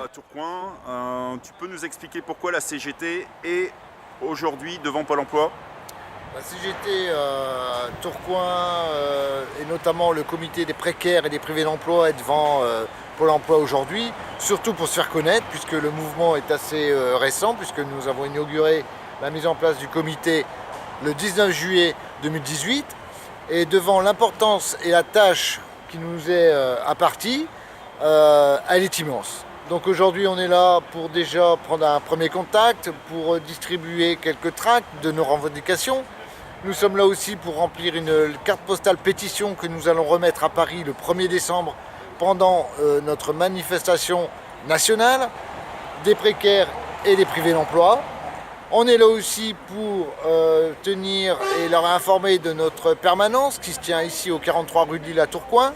à Tourcoing. Tu peux nous expliquer pourquoi la CGT est aujourd'hui devant Pôle emploi? La CGT Tourcoing et notamment le comité des précaires et des privés d'emploi est devant Pôle emploi aujourd'hui, surtout pour se faire connaître puisque le mouvement est assez récent, puisque nous avons inauguré la mise en place du comité le 19 juillet 2018 et devant l'importance et la tâche qui nous est impartie, elle est immense. Donc aujourd'hui on est là pour déjà prendre un premier contact, pour distribuer quelques tracts de nos revendications. Nous sommes là aussi pour remplir une carte postale pétition que nous allons remettre à Paris le 1er décembre pendant notre manifestation nationale des précaires et des privés d'emploi. On est là aussi pour tenir et leur informer de notre permanence qui se tient ici au 43 rue de Lille à Tourcoing,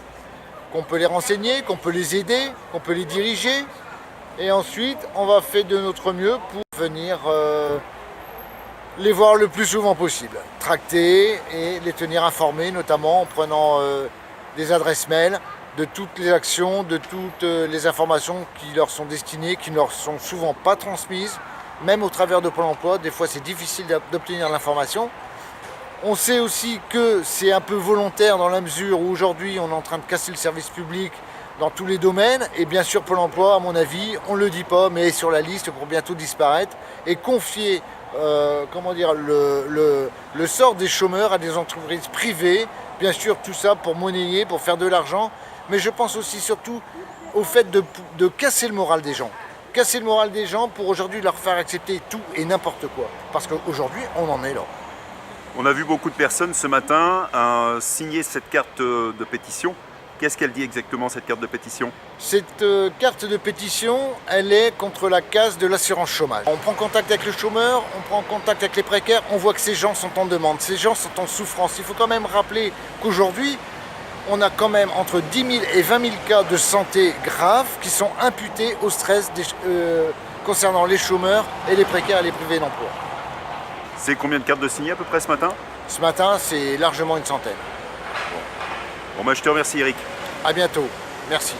qu'on peut les renseigner, qu'on peut les aider, qu'on peut les diriger. Et ensuite, on va faire de notre mieux pour venir les voir le plus souvent possible, tracter et les tenir informés, notamment en prenant des adresses mail de toutes les actions, de toutes les informations qui leur sont destinées, qui ne leur sont souvent pas transmises, même au travers de Pôle emploi. Des fois, c'est difficile d'obtenir l'information. On sait aussi que c'est un peu volontaire dans la mesure où aujourd'hui, on est en train de casser le service public dans tous les domaines. Et bien sûr, Pôle emploi, à mon avis, on ne le dit pas, mais est sur la liste pour bientôt disparaître et confier le sort des chômeurs à des entreprises privées. Bien sûr, tout ça pour monnayer, pour faire de l'argent. Mais je pense aussi surtout au fait de casser le moral des gens. Casser le moral des gens pour aujourd'hui leur faire accepter tout et n'importe quoi. Parce qu'aujourd'hui, on en est là. On a vu beaucoup de personnes ce matin signer cette carte de pétition. Qu'est-ce qu'elle dit exactement, cette carte de pétition? Cette carte de pétition, elle est contre la casse de l'assurance chômage. On prend contact avec le chômeur, on prend contact avec les précaires, on voit que ces gens sont en demande, ces gens sont en souffrance. Il faut quand même rappeler qu'aujourd'hui, on a quand même entre 10 000 et 20 000 cas de santé graves qui sont imputés au stress concernant les chômeurs et les précaires et les privés d'emploi. C'est combien de cartes de signées à peu près ce matin? Ce matin, c'est largement une centaine. Bon, je te remercie Eric. À bientôt. Merci.